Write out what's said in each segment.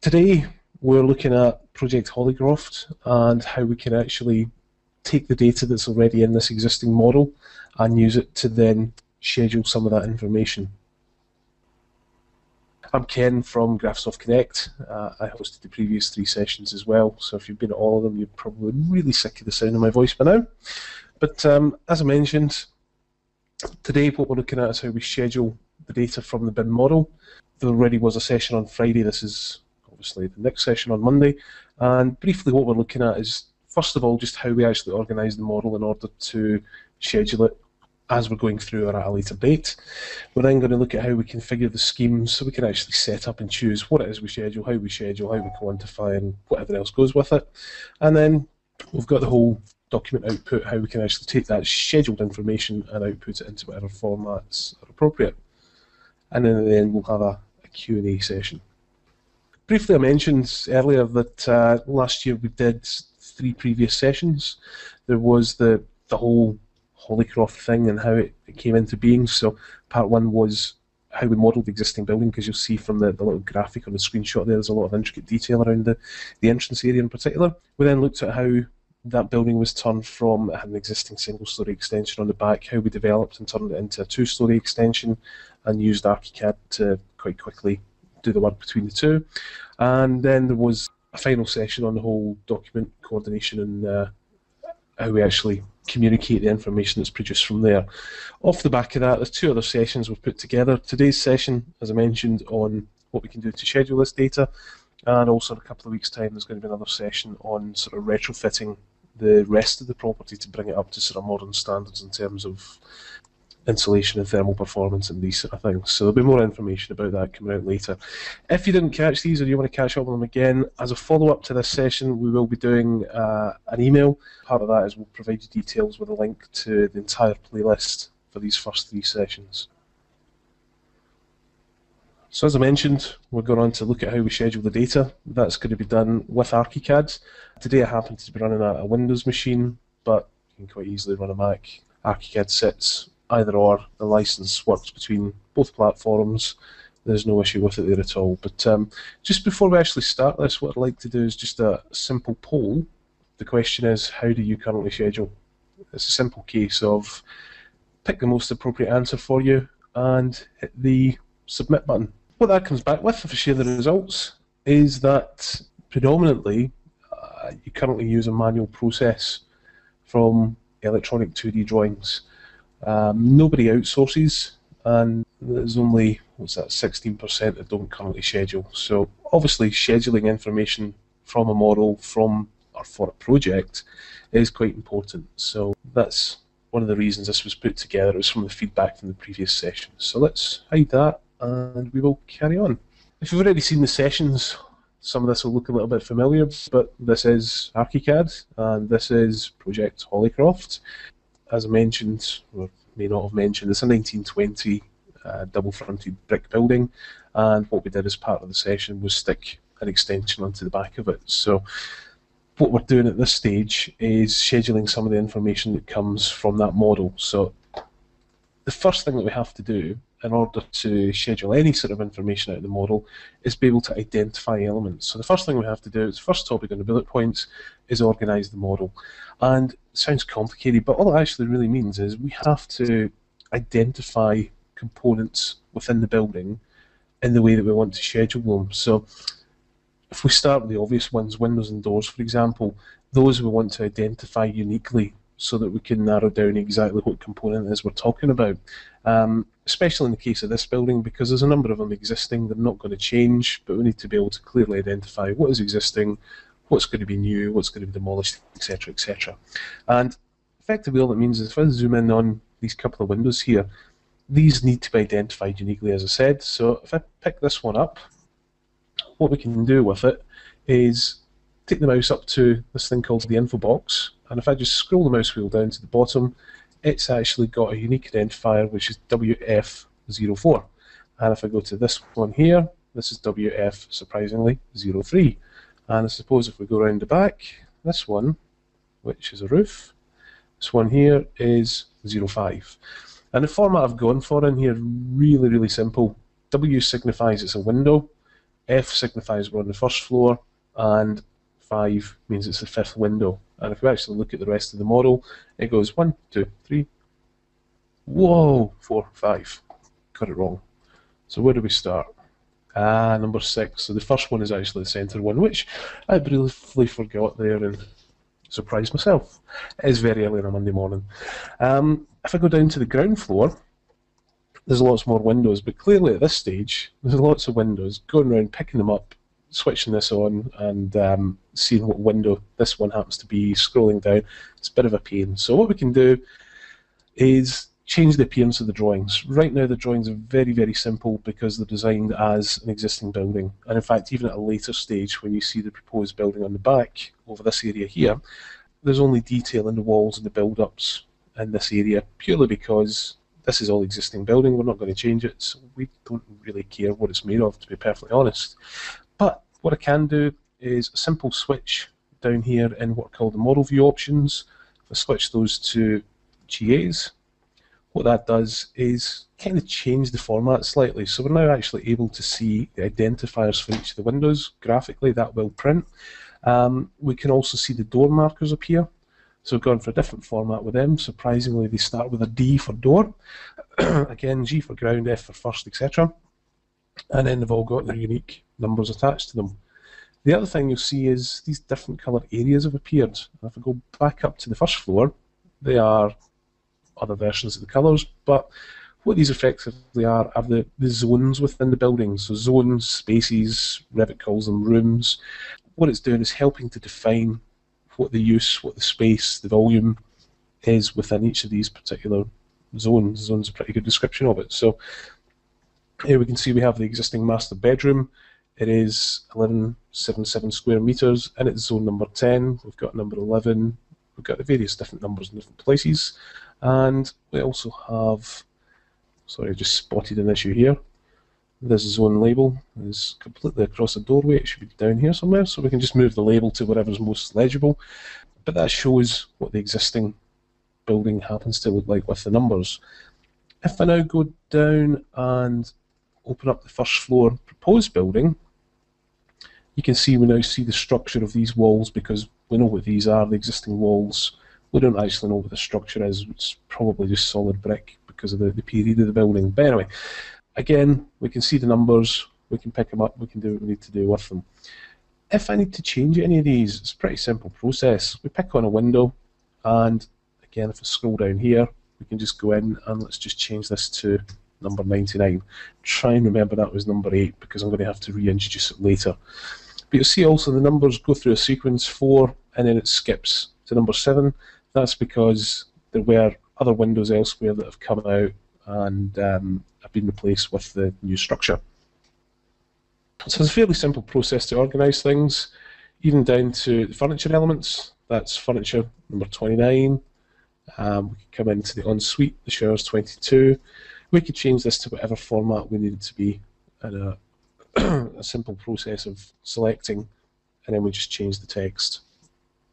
Today we're looking at Project Hollycroft and how we can actually take the data that's already in this existing model and use it to then schedule some of that information. I'm Ken from Graphisoft Connect. I hosted the previous 3 sessions as well, so if you've been at all of them, you're probably really sick of the sound of my voice by now. But as I mentioned, today what we're looking at is how we schedule the data from the BIM model. There already was a session on Friday. This is obviously the next session on Monday. And briefly what we're looking at is, first of all, just how we actually organise the model in order to schedule it as we're going through or at a later date. We're then going to look at how we configure the schemes so we can actually set up and choose what it is we schedule, how we quantify, and whatever else goes with it. And then we've got the whole document output, how we can actually take that scheduled information and output it into whatever formats are appropriate. And then at the end we'll have a Q&A session. Briefly, I mentioned earlier that last year we did 3 previous sessions. There was the whole Hollycroft thing and how it came into being. So part 1 was how we modelled the existing building, because you'll see from the little graphic on the screenshot there's a lot of intricate detail around the entrance area in particular. We then looked at how that building was turned from an existing single-storey extension on the back, how we developed and turned it into a 2-storey extension and used ArchiCAD to quite quickly do the work between the two. And then there was a final session on the whole document coordination and how we actually communicate the information that's produced from there. Off the back of that, there's 2 other sessions we've put together. Today's session, as I mentioned, on what we can do to schedule this data, and also in a couple of weeks' time there's going to be another session on sort of retrofitting the rest of the property to bring it up to sort of modern standards in terms of insulation and thermal performance and these sort of things. So there'll be more information about that coming out later. If you didn't catch these or you want to catch up on them again, as a follow-up to this session, we will be doing an email. Part of that is we'll provide you details with a link to the entire playlist for these first 3 sessions. So as I mentioned, we're going on to look at how we schedule the data. That's going to be done with ArchiCAD. Today I happen to be running a Windows machine, but you can quite easily run a Mac. ArchiCAD sits either or. The license works between both platforms. There's no issue with it there at all. But just before we actually start this, what I'd like to do is just a simple poll. The question is, how do you currently schedule? It's a simple case of pick the most appropriate answer for you and hit the submit button. What that comes back with, if I share the results, is that predominantly you currently use a manual process from electronic 2D drawings. Nobody outsources, and there's only, 16% that don't currently schedule. So obviously scheduling information from a model from or for a project is quite important. So that's one of the reasons this was put together. It was from the feedback from the previous session. So let's hide that and we will carry on. If you've already seen the sessions, some of this will look a little bit familiar, but this is ArchiCAD and this is Project Hollycroft. As I mentioned, or may not have mentioned, it's a 1920 double-fronted brick building, and what we did as part of the session was stick an extension onto the back of it. So what we're doing at this stage is scheduling some of the information that comes from that model. So the first thing that we have to do in order to schedule any sort of information out of the model is be able to identify elements. So the first thing we have to do, is first topic on the bullet points, is organise the model. And it sounds complicated, but all it actually really means is we have to identify components within the building in the way that we want to schedule them. So if we start with the obvious ones, windows and doors, for example, those we want to identify uniquely so that we can narrow down exactly what component it is we're talking about. Especially in the case of this building, because there's a number of them existing, they're not going to change, but we need to be able to clearly identify what is existing, what's going to be new, what's going to be demolished, etc., etc. And effectively all it means is if I zoom in on these couple of windows here, these need to be identified uniquely, as I said. So if I pick this one up, what we can do with it is take the mouse up to this thing called the info box, and if I just scroll the mouse wheel down to the bottom, it's actually got a unique identifier which is WF04. And if I go to this one here, this is WF, surprisingly, 03. And I suppose if we go around the back, this one, which is a roof, this one here is 05. And the format I've gone for in here, really, really simple. W signifies it's a window, F signifies we're on the first floor, and 5 means it's the 5th window. And if we actually look at the rest of the model, it goes 1, 2, 3, whoa, 4, 5. Got it wrong. So where do we start? Number 6. So the first one is actually the centre one, which I briefly forgot there and surprised myself. It is very early on a Monday morning. If I go down to the ground floor, there's lots more windows, but clearly at this stage, there's lots of windows. Going around, picking them up, switching this on, and seeing what window this one happens to be, scrolling down, it's a bit of a pain. So what we can do is change the appearance of the drawings. Right now the drawings are very, very simple because they're designed as an existing building. And in fact, even at a later stage, when you see the proposed building on the back, over this area here, there's only detail in the walls and the build-ups in this area, purely because this is all existing building. We're not going to change it, so we don't really care what it's made of, to be perfectly honest. But what I can do is a simple switch down here in what are called the model view options. If I switch those to GAs, what that does is kind of change the format slightly. So we're now actually able to see the identifiers for each of the windows graphically. That will print. We can also see the door markers appear. So we've gone for a different format with them. Surprisingly, they start with a D for door, again, G for ground, F for first, etc. And then they've all got their unique numbers attached to them. The other thing you'll see is these different colour areas have appeared. And if I go back up to the first floor, they are other versions of the colours, but what these effectively are the zones within the building. So zones, spaces, Revit calls them rooms. What it's doing is helping to define what the use, what the space, the volume is within each of these particular zones. Zone's a pretty good description of it. So here we can see we have the existing master bedroom. It is 1177 square metres, and it's zone number 10. We've got number 11. We've got the various different numbers in different places. And we also have, sorry, I just spotted an issue here. This zone label is completely across the doorway. It should be down here somewhere, so we can just move the label to whatever's most legible. But that shows what the existing building happens to look like with the numbers. If I now go down and open up the first floor proposed building, you can see we now see the structure of these walls because we know what these are, the existing walls. We don't actually know what the structure is. It's probably just solid brick because of the period of the building. But anyway, again, we can see the numbers, we can pick them up, we can do what we need to do with them. If I need to change any of these, it's a pretty simple process. We pick on a window, and again, if I scroll down here, we can just go in and let's just change this to number 99. Try and remember that was number 8 because I'm going to have to reintroduce it later. But you'll see also the numbers go through a sequence 4 and then it skips to number 7. That's because there were other windows elsewhere that have come out and have been replaced with the new structure. So it's a fairly simple process to organise things, even down to the furniture elements. That's furniture number 29. We can come into the ensuite, the showers 22. We could change this to whatever format we need it to be in a simple process of selecting, and then we just change the text,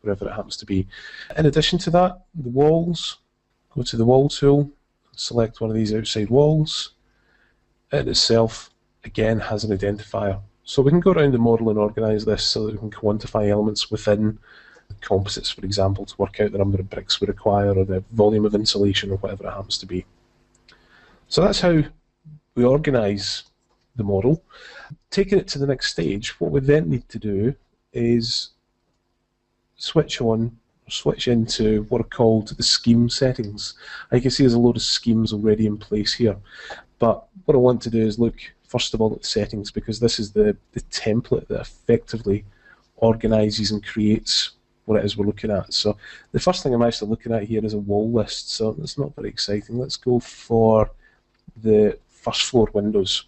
wherever it happens to be. In addition to that, the walls, go to the wall tool, select one of these outside walls. It itself, again, has an identifier. So we can go around the model and organise this so that we can quantify elements within composites, for example, to work out the number of bricks we require or the volume of insulation or whatever it happens to be. So that's how we organise the model. Taking it to the next stage, what we then need to do is switch on, switch into what are called the scheme settings. You can see there's a load of schemes already in place here, but what I want to do is look first of all at the settings, because this is the template that effectively organises and creates what it is we're looking at. So the first thing I'm actually looking at here is a wall list, so that's not very exciting. Let's go for the first floor windows.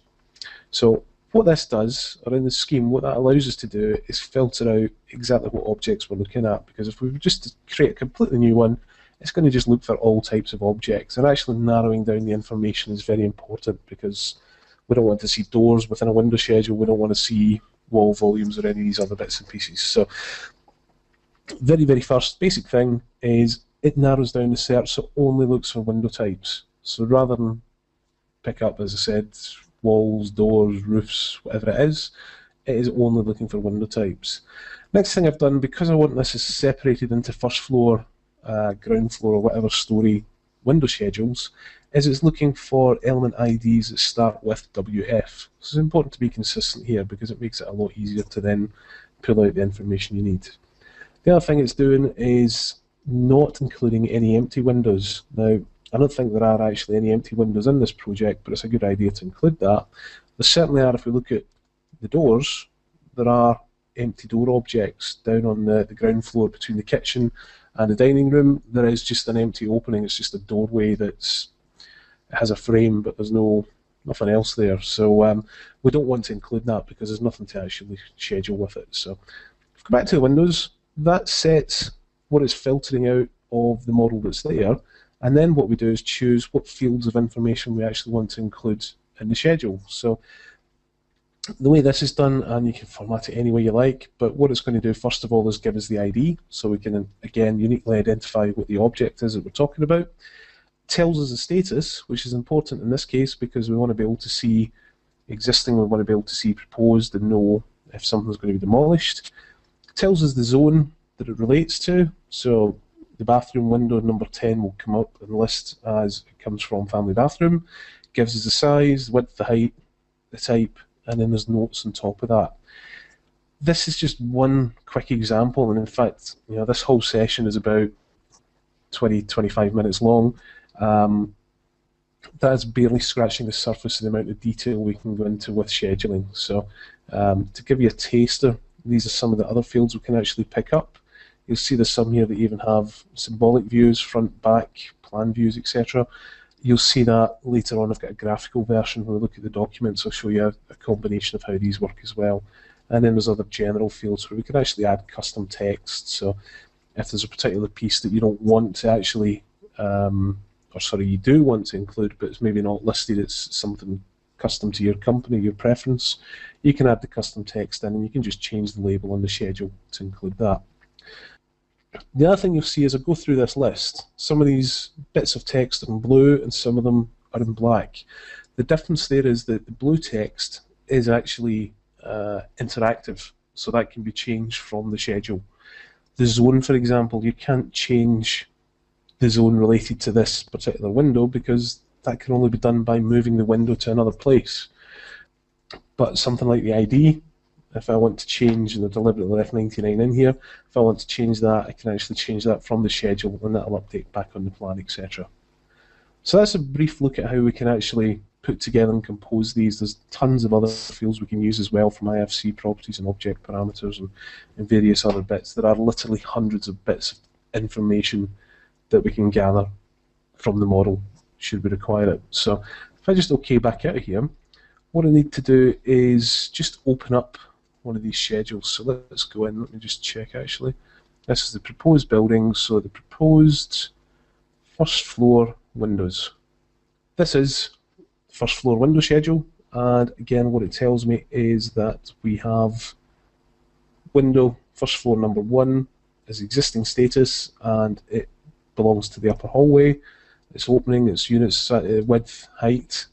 So what this does, or in the scheme, what that allows us to do is filter out exactly what objects we're looking at, because if we were just to create a completely new one, it's going to just look for all types of objects, and actually narrowing down the information is very important because we don't want to see doors within a window schedule, we don't want to see wall volumes or any of these other bits and pieces. So very, very first basic thing is it narrows down the search so it only looks for window types. So rather than pick up, as I said, walls, doors, roofs, whatever it is, it is only looking for window types. Next thing I've done, because I want this is separated into first floor, ground floor, or whatever story window schedules, is it's looking for element IDs that start with WF. So it's important to be consistent here because it makes it a lot easier to then pull out the information you need. The other thing it's doing is not including any empty windows. Now, I don't think there are actually any empty windows in this project, but it's a good idea to include that. There certainly are. If we look at the doors, there are empty door objects down on the ground floor between the kitchen and the dining room. There is just an empty opening. It's just a doorway it has a frame, but there's nothing else there. So we don't want to include that because there's nothing to actually schedule with it. So if we go back to the windows, that sets what it's filtering out of the model that's there, and then what we do is choose what fields of information we actually want to include in the schedule. So the way this is done, and you can format it any way you like, but what it's going to do first of all is give us the ID, so we can again uniquely identify what the object is that we're talking about. It tells us the status, which is important in this case because we want to be able to see existing, we want to be able to see proposed and know if something's going to be demolished. It tells us the zone that it relates to, so the bathroom window number 10 will come up and list as it comes from family bathroom. It gives us the size, the width, the height, the type, and then there's notes on top of that. This is just one quick example, and in fact, this whole session is about 20-25 minutes long. That's barely scratching the surface of the amount of detail we can go into with scheduling. So to give you a taster, these are some of the other fields we can actually pick up. You'll see there's some here that even have symbolic views, front, back, plan views, etc. You'll see that later on. I've got a graphical version where we look at the documents. I'll show you a combination of how these work as well. And then there's other general fields where we can actually add custom text. So if there's a particular piece that you don't want to actually, you do want to include, but it's maybe not listed, it's something custom to your company, your preference, you can add the custom text in and you can just change the label on the schedule to include that. The other thing you'll see as I go through this list, some of these bits of text are in blue and some of them are in black. The difference there is that the blue text is actually interactive, so that can be changed from the schedule. The zone, for example, you can't change the zone related to this particular window because that can only be done by moving the window to another place. But something like the ID, if I want to change, and I deliberately left 99 in here, if I want to change that, I can actually change that from the schedule and that'll update back on the plan, etc. So that's a brief look at how we can actually put together and compose these. There's tons of other fields we can use as well, from IFC properties and object parameters and various other bits. There are literally hundreds of bits of information that we can gather from the model should we require it. So if I just OK back out of here, what I need to do is just open up one of these schedules. So let's go in, let me just check actually. This is the proposed building, so the proposed first floor windows. This is first floor window schedule, and again what it tells me is that we have window first floor number 1 is existing status and it belongs to the upper hallway. It's opening, its units, width, height,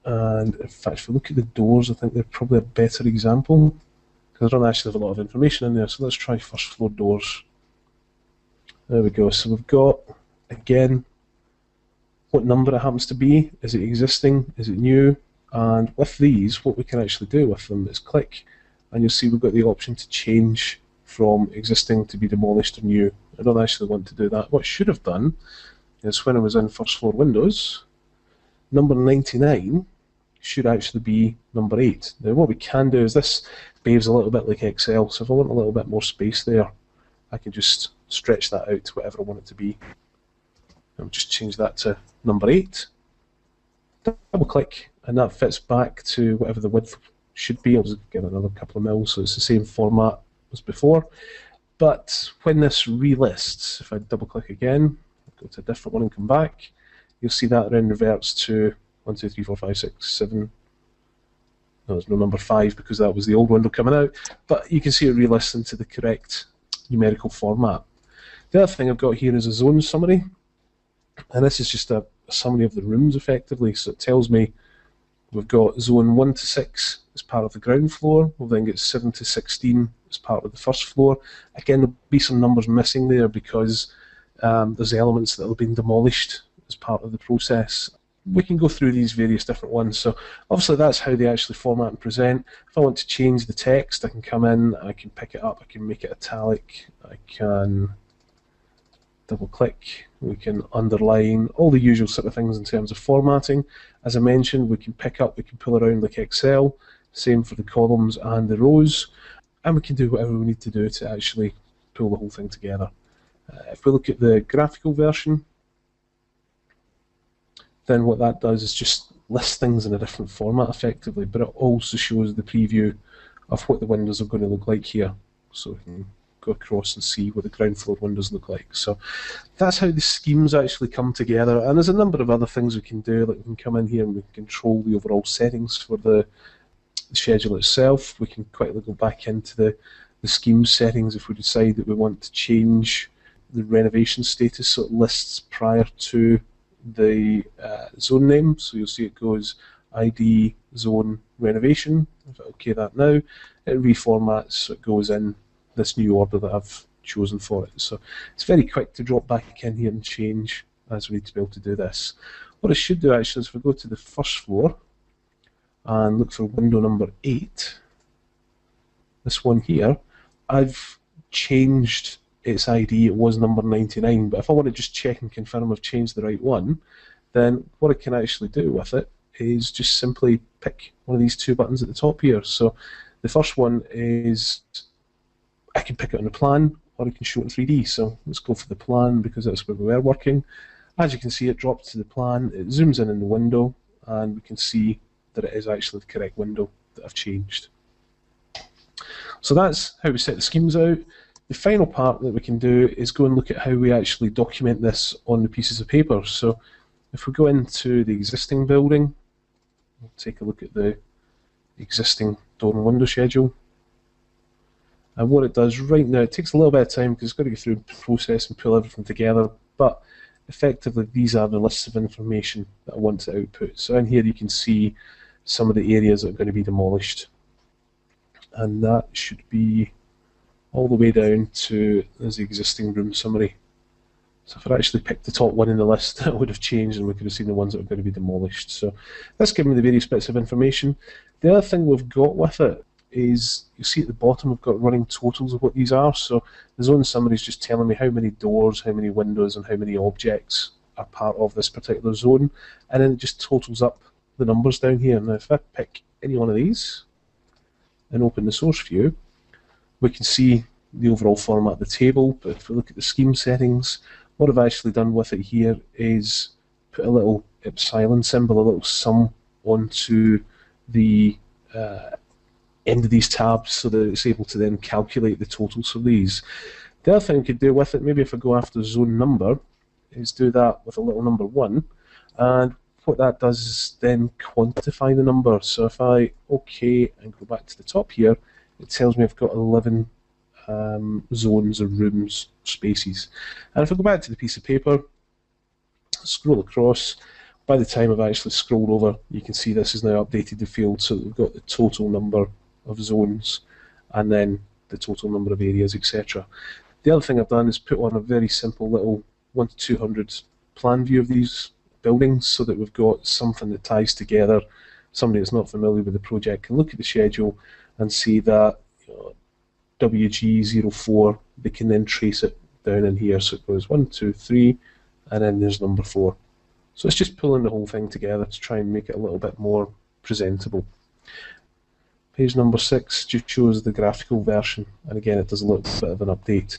and in fact if we look at the doors I think they're probably a better example because I don't actually have a lot of information in there. So let's try first floor doors. There we go. So we've got, again, what number it happens to be. Is it existing? Is it new? And with these, what we can actually do with them is click, and you'll see we've got the option to change from existing to be demolished or new. I don't actually want to do that. What I should have done is when I was in first floor windows, number 99 should actually be number 8. Now what we can do is this behaves a little bit like Excel, so if I want a little bit more space there, I can just stretch that out to whatever I want it to be. I'll just change that to number 8. Double click, and that fits back to whatever the width should be. I'll just give it another couple of mils so it's the same format as before. But when this relists, if I double click again, go to a different one and come back, you'll see that then reverts to 1, 2, 3, 4, 5, 6, 7. No, there's no number 5 because that was the old window coming out. But you can see it relists into the correct numerical format. The other thing I've got here is a zone summary. And this is just a summary of the rooms effectively. So it tells me We've got zone 1 to 6 as part of the ground floor. We'll then get 7 to 16 as part of the first floor. Again, there'll be some numbers missing there because there's elements that have been demolished as part of the process. We can go through these various different ones. So obviously that's how they actually format and present. If I want to change the text, I can come in, I can pick it up, I can make it italic, I can double click, we can underline, all the usual sort of things in terms of formatting. As I mentioned, we can pick up, we can pull around like Excel, same for the columns and the rows, and we can do whatever we need to do to actually pull the whole thing together. If we look at the graphical version, then what that does is just list things in a different format effectively, but it also shows the preview of what the windows are going to look like here. So we can go across and see what the ground floor windows look like. So that's how the schemes actually come together, and there's a number of other things we can do, like we can come in here and we can control the overall settings for the schedule itself. We can quickly go back into the scheme settings if we decide that we want to change the renovation status so it lists prior to the zone name. So you'll see it goes ID zone renovation. If I OK that now, it reformats so it goes in this new order that I've chosen for it. So it's very quick to drop back in here and change as we need to be able to do this. What I should do actually is if we go to the first floor and look for window number 8, this one here, I've changed its ID. It was number 99, but if I want to just check and confirm I've changed the right one, then what I can actually do with it is just simply pick one of these two buttons at the top here. So the first one is I can pick it on the plan or I can show it in 3D. So let's go for the plan because that's where we were working. As you can see, it drops to the plan, it zooms in the window, and we can see that it is actually the correct window that I've changed. So that's how we set the schemes out. The final part that we can do is go and look at how we actually document this on the pieces of paper. So if we go into the existing building, we'll take a look at the existing door and window schedule. And what it does right now, it takes a little bit of time because it's got to go through the process and pull everything together, but effectively these are the lists of information that I want to output. So in here you can see some of the areas that are going to be demolished. And that should be all the way down to there's the existing room summary. So if I actually picked the top one in the list, that would have changed and we could have seen the ones that are going to be demolished. So that's giving me the various bits of information. The other thing we've got with it is, you see at the bottom we've got running totals of what these are. So the zone summary is just telling me how many doors, how many windows and how many objects are part of this particular zone, and then it just totals up the numbers down here. Now if I pick any one of these and open the source view, we can see the overall format of the table, but if we look at the scheme settings, what I've actually done with it here is put a little epsilon symbol, a little sum onto the end of these tabs so that it's able to then calculate the totals for these. The other thing I could do with it, maybe if I go after zone number, is do that with a little number 1, and what that does is then quantify the number. So if I OK and go back to the top here, it tells me I've got 11 zones or rooms, spaces. And if I go back to the piece of paper, scroll across, by the time I've actually scrolled over, you can see this has now updated the field so that we've got the total number of zones and then the total number of areas, etc. The other thing I've done is put on a very simple little 1 to 200 plan view of these buildings so that we've got something that ties together. Somebody that's not familiar with the project can look at the schedule and see that, you know, WG04, they can then trace it down in here. So it goes 1, 2, 3, and then there's number 4. So it's just pulling the whole thing together to try and make it a little bit more presentable. Page number 6 just shows the graphical version, and again it does a little bit of an update.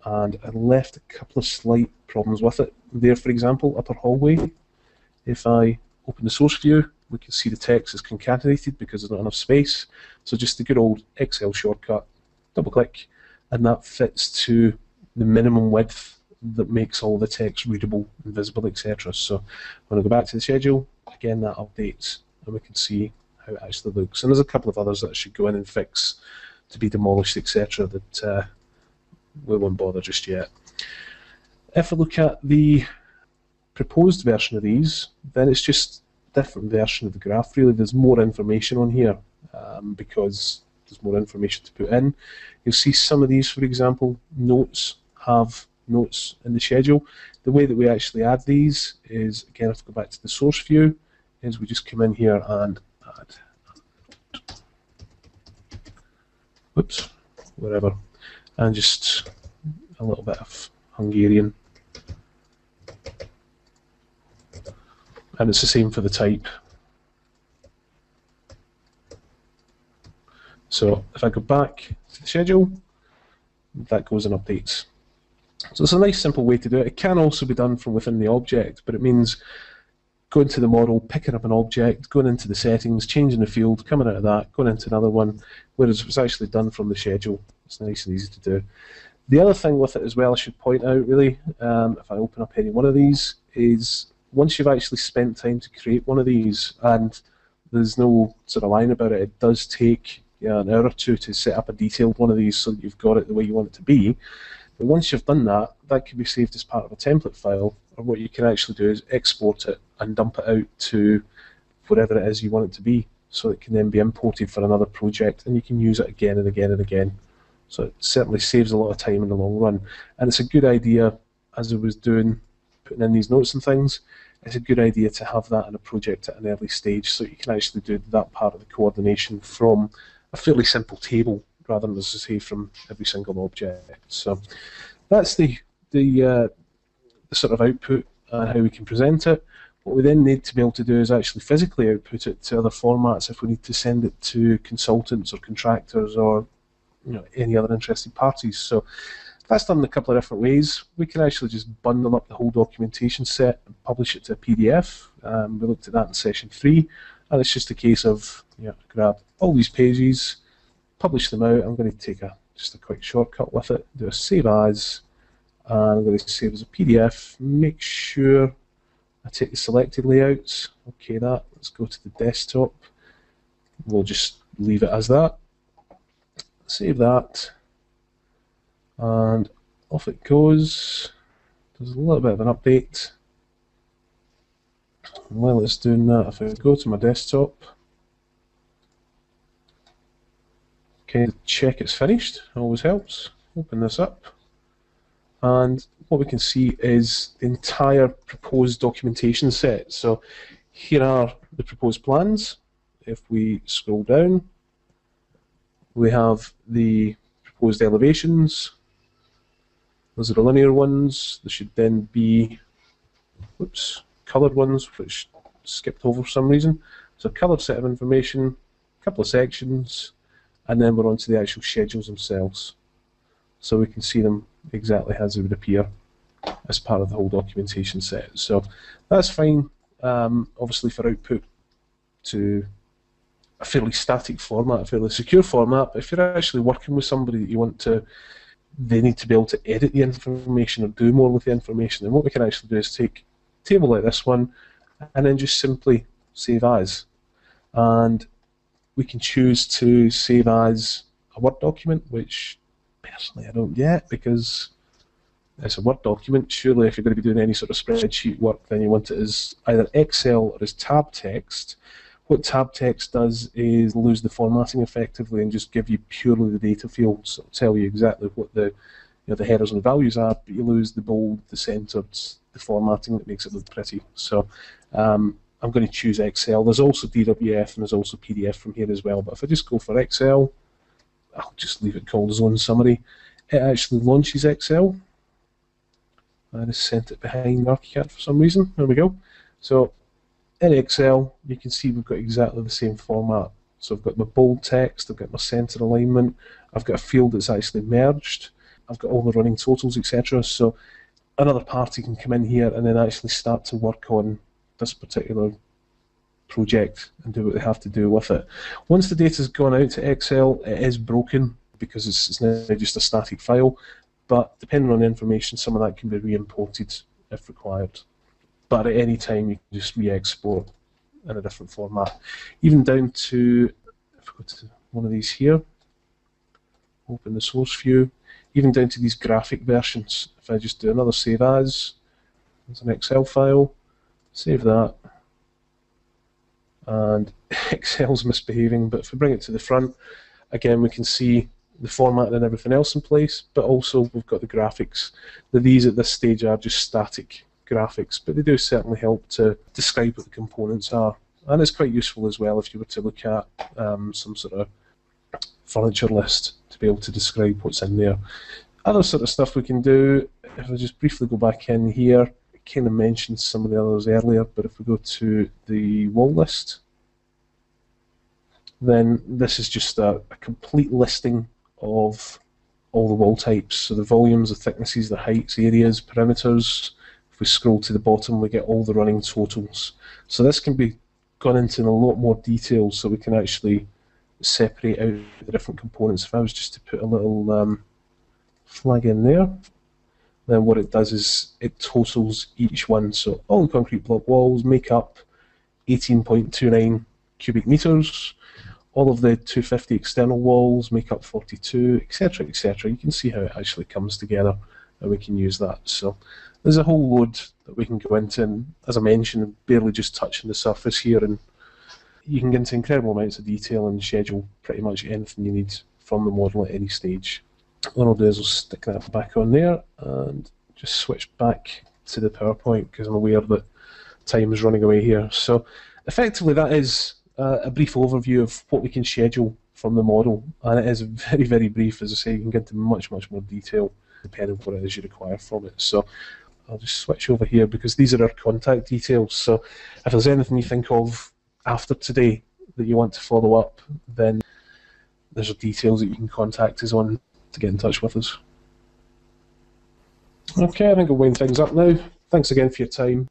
And I left a couple of slight problems with it. There, for example, upper hallway, if I open the source view, we can see the text is concatenated because there's not enough space. So just the good old Excel shortcut, double click, and that fits to the minimum width that makes all the text readable and visible, etc. So when I go back to the schedule, again that updates and we can see how it actually looks. And there's a couple of others that I should go in and fix to be demolished, etc. that we won't bother just yet. If I look at the proposed version of these, then it's just different version of the graph really. There's more information on here because there's more information to put in. You'll see some of these, for example, notes have notes in the schedule. The way that we actually add these is, again, if I go back to the source view, is we just come in here and add, whoops, whatever, and just a little bit of Hungarian. And it's the same for the type. So if I go back to the schedule, that goes and updates. So it's a nice simple way to do it. It can also be done from within the object, but it means going to the model, picking up an object, going into the settings, changing the field, coming out of that, going into another one, whereas it was actually done from the schedule. It's nice and easy to do. The other thing with it as well, I should point out really, if I open up any one of these, is once you've actually spent time to create one of these, and there's no sort of line about it, it does take an hour or two to set up a detailed one of these so that you've got it the way you want it to be. But once you've done that, that can be saved as part of a template file, or what you can actually do is export it and dump it out to whatever it is you want it to be, so it can then be imported for another project, and you can use it again and again and again. So it certainly saves a lot of time in the long run, and it's a good idea, as I was doing, putting in these notes and things, it's a good idea to have that in a project at an early stage, so you can actually do that part of the coordination from a fairly simple table, rather than, as I say, from every single object. So that's the sort of output and how we can present it. What we then need to be able to do is actually physically output it to other formats if we need to send it to consultants or contractors or any other interested parties. So that's done in a couple of different ways. We can actually just bundle up the whole documentation set and publish it to a PDF. We looked at that in session 3, and it's just a case of grab all these pages, publish them out. I'm going to take just a quick shortcut with it, do a save as, and I'm going to save as a PDF. Make sure I take the selected layouts. Okay, let's go to the desktop. We'll just leave it as that. Save that, and off it goes. There's a little bit of an update. And while it's doing that, if I go to my desktop, okay, check it's finished, always helps. Open this up, and what we can see is the entire proposed documentation set. So here are the proposed plans. If we scroll down, we have the proposed elevations. Those are the linear ones. There should then be, coloured ones, which skipped over for some reason. So a coloured set of information, a couple of sections, and then we're on to the actual schedules themselves. So we can see them exactly as they would appear as part of the whole documentation set. So that's fine, obviously, for output to a fairly static format, a fairly secure format. But if you're actually working with somebody that you want to, they need to be able to edit the information or do more with the information, then what we can actually do is take a table like this one and then just simply save as. And we can choose to save as a Word document, which personally I don't get, because it's a Word document. Surely if you're going to be doing any sort of spreadsheet work, then you want it as either Excel or as tab text. What tab text does is lose the formatting effectively and just give you purely the data fields. It'll tell you exactly what the headers and values are, but you lose the bold, the centered, the formatting that makes it look pretty. So I'm going to choose Excel. There's also DWF and there's also PDF from here as well. But if I just go for Excel, I'll just leave it called Zone Summary. It actually launches Excel. I just sent it behind ArchiCAD for some reason. There we go. So in Excel, you can see we've got exactly the same format. So I've got my bold text, I've got my center alignment, I've got a field that's actually merged, I've got all the running totals, etc. So another party can come in here and then actually start to work on this particular project and do what they have to do with it. Once the data's gone out to Excel, it is broken because it's now just a static file, but depending on the information, some of that can be re-imported if required. But at any time, you can just re-export in a different format. Even down to, if I go to one of these here, open the source view, even down to these graphic versions. If I just do another save as, there's an Excel file, save that, and Excel's misbehaving, but if we bring it to the front, again we can see the format and everything else in place, but also we've got the graphics. Now, these at this stage are just static graphics, but they do certainly help to describe what the components are, and it's quite useful as well if you were to look at some sort of furniture list to be able to describe what's in there. Other sort of stuff we can do, if I just briefly go back in here, I kind of mentioned some of the others earlier, but if we go to the wall list, then this is just a complete listing of all the wall types. So the volumes, the thicknesses, the heights, areas, perimeters. If we scroll to the bottom, we get all the running totals. So this can be gone into in a lot more detail, so we can actually separate out the different components. If I was just to put a little flag in there, then what it does is it totals each one. So all the concrete block walls make up 18.29 cubic meters. All of the 250 external walls make up 42, etc., etc. You can see how it actually comes together, and we can use that. So there's a whole load that we can go into, and as I mentioned, I'm barely just touching the surface here, and you can get into incredible amounts of detail and schedule pretty much anything you need from the model at any stage. What I'll do is I'll stick that back on there and just switch back to the PowerPoint because I'm aware that time is running away here. So effectively that is a brief overview of what we can schedule from the model, and it is very, very brief. As I say, you can get into much, much more detail depending on what it is you require from it. So I'll just switch over here because these are our contact details. So if there's anything you think of after today that you want to follow up, then there's details that you can contact us on to get in touch with us. Okay, I think I'll wind things up now. Thanks again for your time.